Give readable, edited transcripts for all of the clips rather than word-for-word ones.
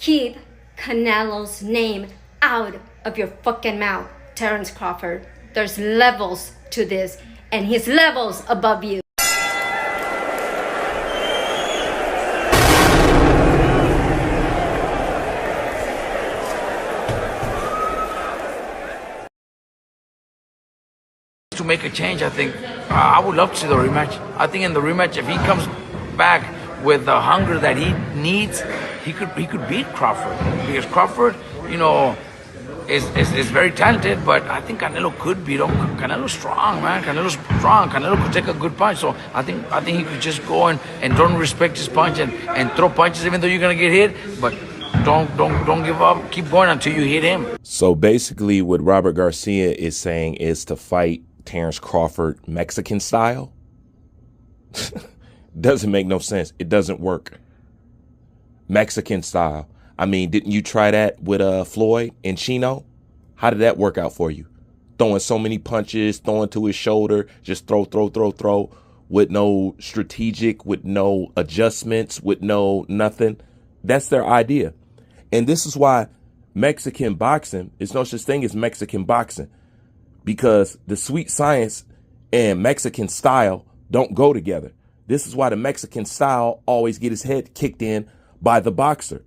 Keep Canelo's name out of your fucking mouth, Terrence Crawford. There's levels to this, and he's levels above you. To make a change, I think I would love to see the rematch. I think in the rematch, if he comes back with the hunger that he needs, he could beat Crawford, because Crawford, you know, is very talented, but I think Canelo could beat him. Canelo's strong, man. Canelo's strong. Canelo could take a good punch, so I think he could just go and don't respect his punch and throw punches even though you're gonna get hit, but don't give up. Keep going until you hit him. So basically, what Robert Garcia is saying is to fight Terrence Crawford Mexican style. Doesn't make no sense. It doesn't work. Mexican style. I mean, didn't you try that with Floyd and Chino? How did that work out for you? Throwing so many punches, throwing to his shoulder, just throw, with no strategic, with no adjustments, with no nothing. That's their idea. And this is why Mexican boxing, there's no such thing as Mexican boxing, because the sweet science and Mexican style don't go together. This is why the Mexican style always get his head kicked in by the boxer,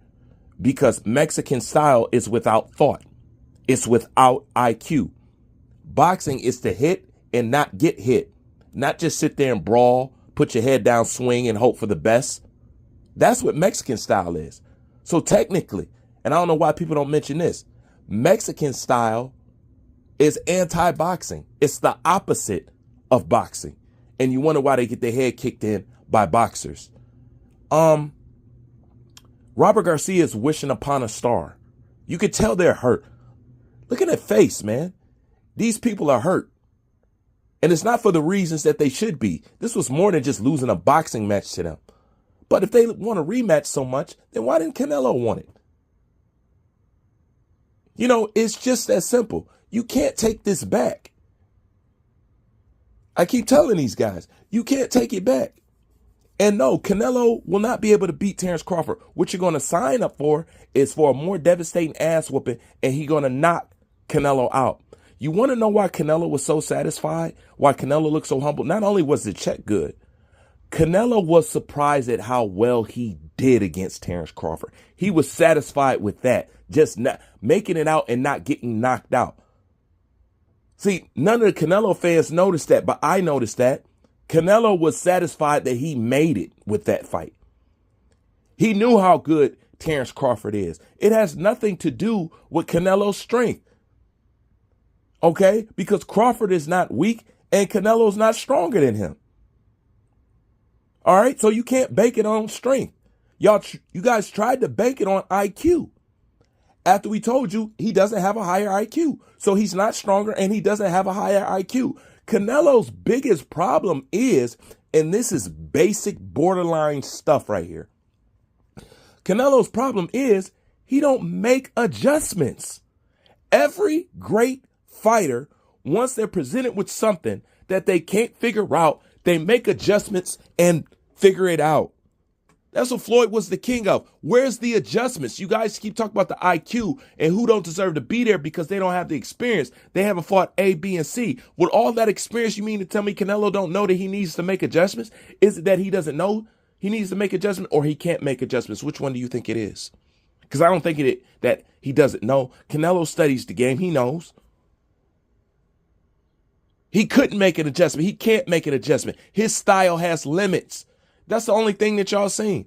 because Mexican style is without thought. It's without IQ. Boxing is to hit and not get hit, not just sit there and brawl, put your head down, swing, and hope for the best. That's what Mexican style is. So technically, and I don't know why people don't mention this, Mexican style is anti-boxing. It's the opposite of boxing. And you wonder why they get their head kicked in by boxers. Robert Garcia is wishing upon a star. You could tell they're hurt. Look at that face, man. These people are hurt. And it's not for the reasons that they should be. This was more than just losing a boxing match to them. But if they want a rematch so much, then why didn't Canelo want it? You know, it's just that simple. You can't take this back. I keep telling these guys, you can't take it back. And no, Canelo will not be able to beat Terrence Crawford. What you're going to sign up for is for a more devastating ass whooping, and he's going to knock Canelo out. You want to know why Canelo was so satisfied? Why Canelo looked so humble? Not only was the check good, Canelo was surprised at how well he did against Terrence Crawford. He was satisfied with that, just not making it out and not getting knocked out. See, none of the Canelo fans noticed that, but I noticed that. Canelo was satisfied that he made it with that fight. He knew how good Terrence Crawford is. It has nothing to do with Canelo's strength. Okay? Because Crawford is not weak and Canelo's not stronger than him. All right? So you can't bank it on strength. You guys tried to bank it on IQ. After we told you he doesn't have a higher IQ. So he's not stronger and he doesn't have a higher IQ. Canelo's biggest problem is, and this is basic borderline stuff right here. Canelo's problem is he don't make adjustments. Every great fighter, once they're presented with something that they can't figure out, they make adjustments and figure it out. That's what Floyd was the king of. Where's the adjustments? You guys keep talking about the IQ and who don't deserve to be there because they don't have the experience. They haven't fought A, B, and C. With all that experience, you mean to tell me Canelo don't know that he needs to make adjustments? Is it that he doesn't know he needs to make adjustments, or he can't make adjustments? Which one do you think it is? Because I don't think that he doesn't know. Canelo studies the game. He knows. He couldn't make an adjustment. He can't make an adjustment. His style has limits. That's the only thing that y'all seen.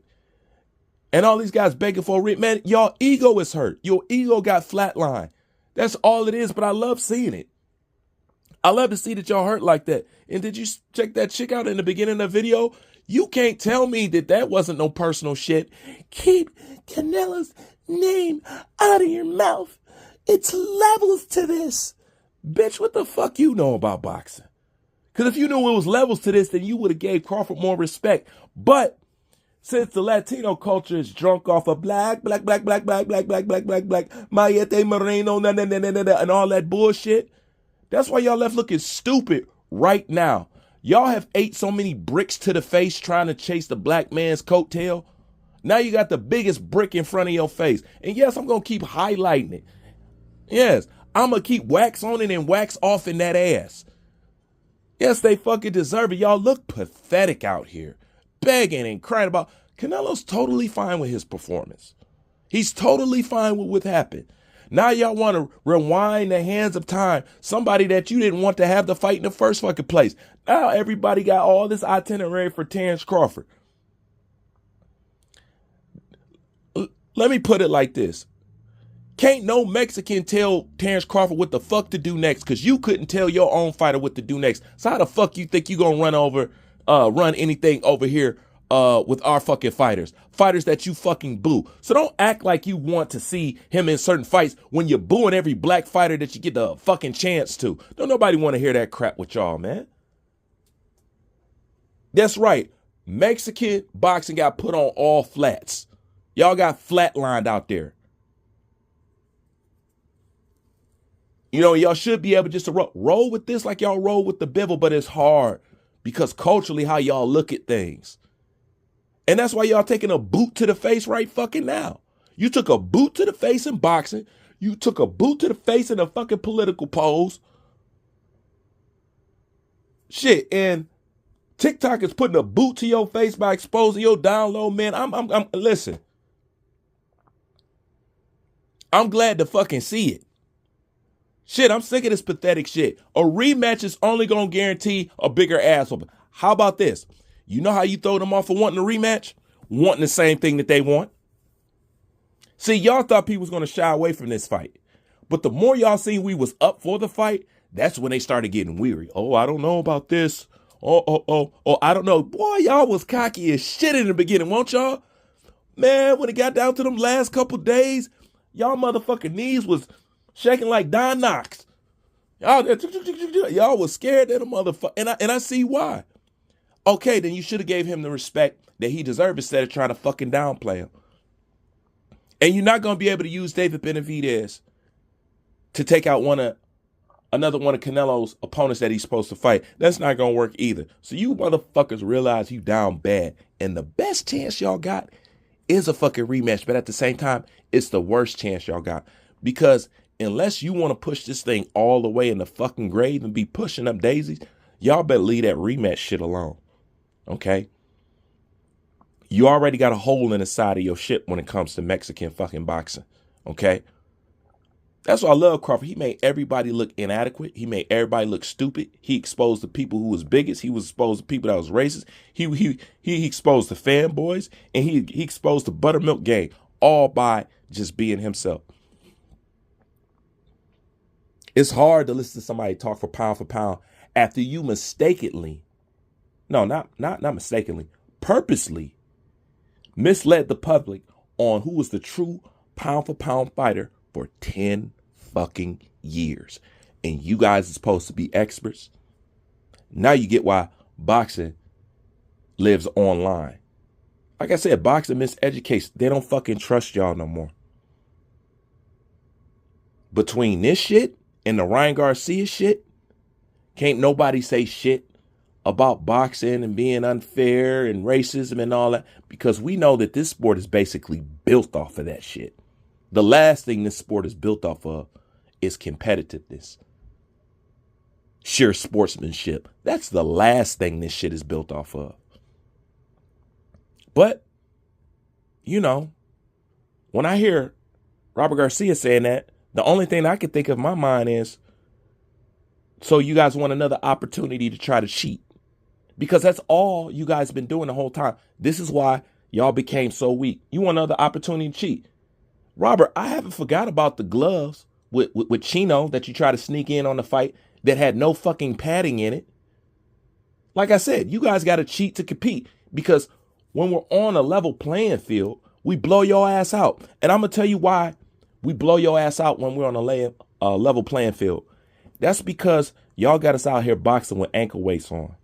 And all these guys begging for a rematch. Man, y'all ego is hurt. Your ego got flatlined. That's all it is, but I love seeing it. I love to see that y'all hurt like that. And did you check that chick out in the beginning of the video? You can't tell me that that wasn't no personal shit. Keep Canelo's name out of your mouth. It's levels to this. Bitch, what the fuck you know about boxing? Because if you knew it was levels to this, then you would have gave Crawford more respect. But since the Latino culture is drunk off of black, Mayete Moreno, and all that bullshit, that's why y'all left looking stupid right now. Y'all have ate so many bricks to the face trying to chase the black man's coattail. Now you got the biggest brick in front of your face. And yes, I'm going to keep highlighting it. Yes, I'm going to keep wax on it and wax off in that ass. Yes, they fucking deserve it. Y'all look pathetic out here, begging and crying about. Canelo's totally fine with his performance. He's totally fine with what happened. Now y'all want to rewind the hands of time. Somebody that you didn't want to have the fight in the first fucking place. Now everybody got all this itinerary for Terrence Crawford. Let me put it like this. Can't no Mexican tell Terrence Crawford what the fuck to do next, because you couldn't tell your own fighter what to do next. So how the fuck you think you gonna run anything over here with our fucking fighters that you fucking boo? So don't act like you want to see him in certain fights when you're booing every black fighter that you get the fucking chance to. Don't nobody want to hear that crap with y'all, man. That's right. Mexican boxing got put on all flats. Y'all got flatlined out there. You know, y'all should be able just to roll with this like y'all roll with the Bivel, but it's hard because culturally how y'all look at things. And that's why y'all taking a boot to the face right fucking now. You took a boot to the face in boxing. You took a boot to the face in a fucking political pose. Shit, and TikTok is putting a boot to your face by exposing your download, man. Listen. I'm glad to fucking see it. Shit, I'm sick of this pathetic shit. A rematch is only going to guarantee a bigger ass whooping. How about this? You know how you throw them off for wanting a rematch? Wanting the same thing that they want? See, y'all thought people was going to shy away from this fight. But the more y'all seen we was up for the fight, that's when they started getting weary. Oh, I don't know about this. Oh, I don't know. Boy, y'all was cocky as shit in the beginning, won't y'all? Man, when it got down to them last couple days, y'all motherfucking knees was shaking like Don Knox. Y'all was scared of the motherfucker. And I see why. Okay, then you should have gave him the respect that he deserved instead of trying to fucking downplay him. And you're not going to be able to use David Benavidez to take out another one of Canelo's opponents that he's supposed to fight. That's not going to work either. So you motherfuckers realize you down bad. And the best chance y'all got is a fucking rematch. But at the same time, it's the worst chance y'all got. Because unless you want to push this thing all the way in the fucking grave and be pushing up daisies, y'all better leave that rematch shit alone. Okay? You already got a hole in the side of your ship when it comes to Mexican fucking boxing. Okay? That's why I love Crawford. He made everybody look inadequate. He made everybody look stupid. He exposed the people who was bigots. He was exposed to people that was racist. He exposed the fanboys, and he exposed the buttermilk gang, all by just being himself. It's hard to listen to somebody talk for pound after you mistakenly, not mistakenly, purposely misled the public on who was the true pound for pound fighter for 10 fucking years. And you guys are supposed to be experts. Now you get why boxing lives online. Like I said, boxing miseducation. They don't fucking trust y'all no more. Between this shit and the Ryan Garcia shit, can't nobody say shit about boxing and being unfair and racism and all that, because we know that this sport is basically built off of that shit. The last thing this sport is built off of is competitiveness, sheer sportsmanship. That's the last thing this shit is built off of. But, you know, when I hear Robert Garcia saying that, the only thing I can think of in my mind is, so you guys want another opportunity to try to cheat? Because that's all you guys been doing the whole time. This is why y'all became so weak. You want another opportunity to cheat. Robert, I haven't forgot about the gloves with Chino that you try to sneak in on the fight that had no fucking padding in it. Like I said, you guys got to cheat to compete, because when we're on a level playing field, we blow your ass out. And I'm going to tell you why we blow your ass out when we're on a level playing field. That's because y'all got us out here boxing with ankle weights on.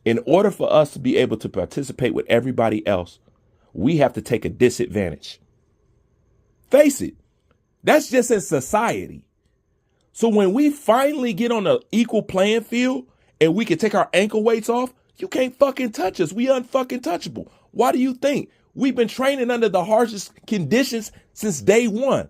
In order for us to be able to participate with everybody else, we have to take a disadvantage. Face it, that's just in society. So when we finally get on an equal playing field and we can take our ankle weights off, you can't fucking touch us. We unfucking touchable. Why do you think We've been training under the harshest conditions since day one.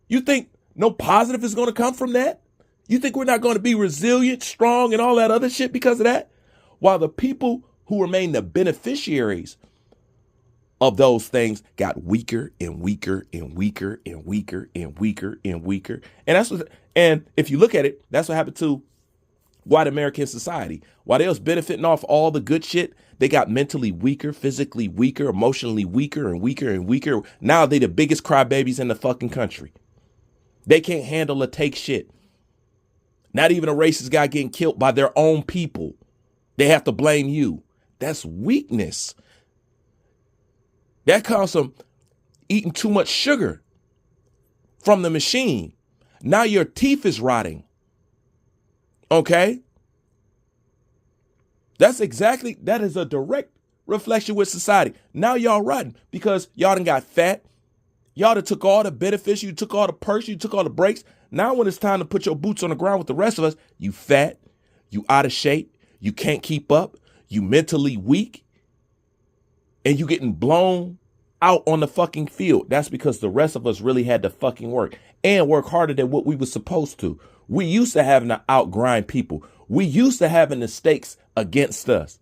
You think no positive is going to come from that? You think we're not going to be resilient, strong, and all that other shit because of that? While the people who remain the beneficiaries of those things got weaker and weaker and weaker and weaker and weaker and weaker. And if you look at it, that's what happened to white American society. While they was benefiting off all the good shit, they got mentally weaker, physically weaker, emotionally weaker and weaker and weaker. Now they the biggest crybabies in the fucking country. They can't handle or take shit. Not even a racist guy getting killed by their own people. They have to blame you. That's weakness. That comes from eating too much sugar from the machine. Now your teeth is rotting. Okay? That is a direct reflection with society. Now y'all rotten because y'all done got fat. Y'all done took all the benefits. You took all the perks. You took all the breaks. Now when it's time to put your boots on the ground with the rest of us, you fat, you out of shape, you can't keep up, you mentally weak, and you getting blown out on the fucking field. That's because the rest of us really had to fucking work and work harder than what we were supposed to. We used to having to outgrind people. We used to having the stakes against us.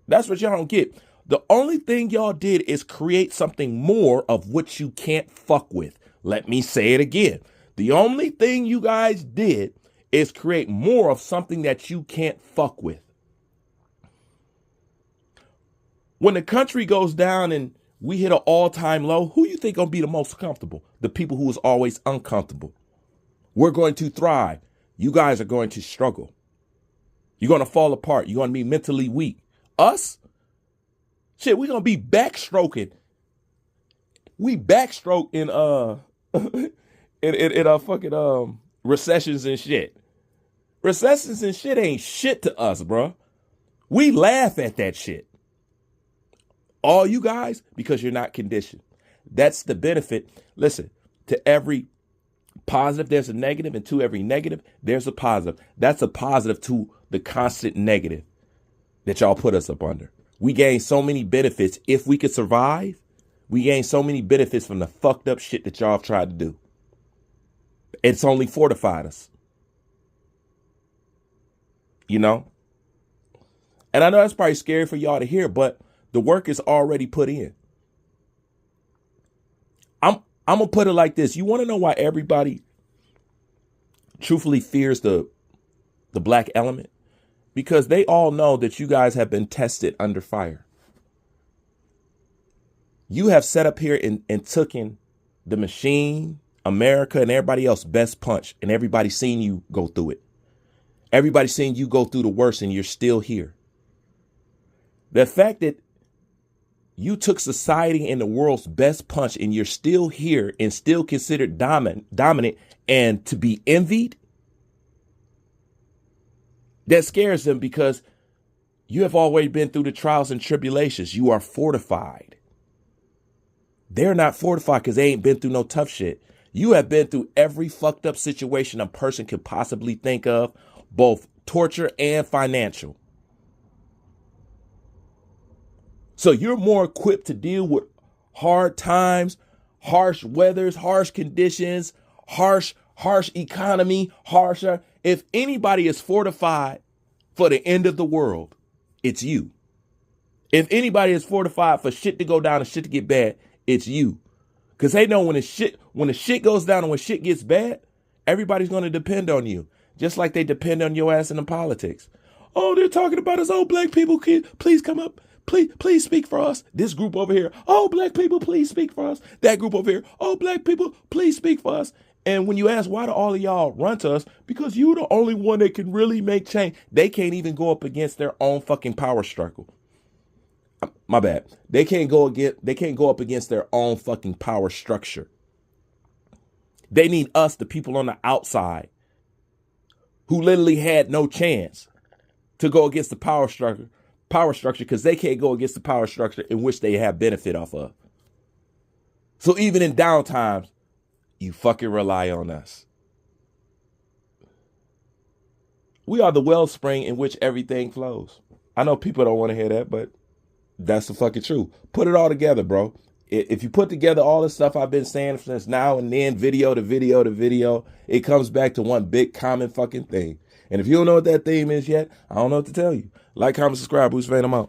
That's what y'all don't get. The only thing y'all did is create something more of what you can't fuck with. Let me say it again. The only thing you guys did is create more of something that you can't fuck with. When the country goes down and we hit an all-time low, who you think gonna be the most comfortable? The people who was always uncomfortable. We're going to thrive. You guys are going to struggle. You're going to fall apart. You're going to be mentally weak. Us? Shit, we're going to be backstroking. We backstroke in fucking recessions and shit. Recessions and shit ain't shit to us, bro. We laugh at that shit. All you guys, because you're not conditioned. That's the benefit. Listen, to every positive, there's a negative, and to every negative, there's a positive. That's a positive to the constant negative that y'all put us up under. We gain so many benefits. If we could survive, we gain so many benefits from the fucked up shit that y'all have tried to do. It's only fortified us. You know? And I know that's probably scary for y'all to hear, but the work is already put in. I'm going to put it like this. You want to know why everybody truthfully fears the black element? Because they all know that you guys have been tested under fire. You have set up here and taken the machine, America, and everybody else best punch, and everybody's seen you go through it. Everybody's seen you go through the worst, and you're still here. The fact that you took society and the world's best punch and you're still here and still considered dominant and to be envied, that scares them because you have always been through the trials and tribulations. You are fortified. They're not fortified because they ain't been through no tough shit. You have been through every fucked up situation a person could possibly think of, both torture and financial. So you're more equipped to deal with hard times, harsh weathers, harsh conditions, harsh economy, harsher. If anybody is fortified for the end of the world, it's you. If anybody is fortified for shit to go down and shit to get bad, it's you. Because they know when the shit goes down and when shit gets bad, everybody's going to depend on you. Just like they depend on your ass in the politics. Oh, they're talking about us. Oh, black people, please come up. Please speak for us. This group over here. Oh, black people, please speak for us. That group over here. Oh, black people, please speak for us. And when you ask why do all of y'all run to us? Because you're the only one that can really make change. They can't even go up against their own fucking power struggle. My bad. They can't go up against their own fucking power structure. They need us, the people on the outside, who literally had no chance to go against the power structure because they can't go against the power structure in which they have benefit off of. So even in down times, you fucking rely on us. We are the wellspring in which everything flows. I know people don't want to hear that, but That's the fucking truth. Put it all together, bro. If you put together all the stuff I've been saying since now and then, video to video to video, it comes back to one big common fucking thing. And if you don't know what that theme is yet, I don't know what to tell you. Like, comment, subscribe. Bruce Van, I'm out.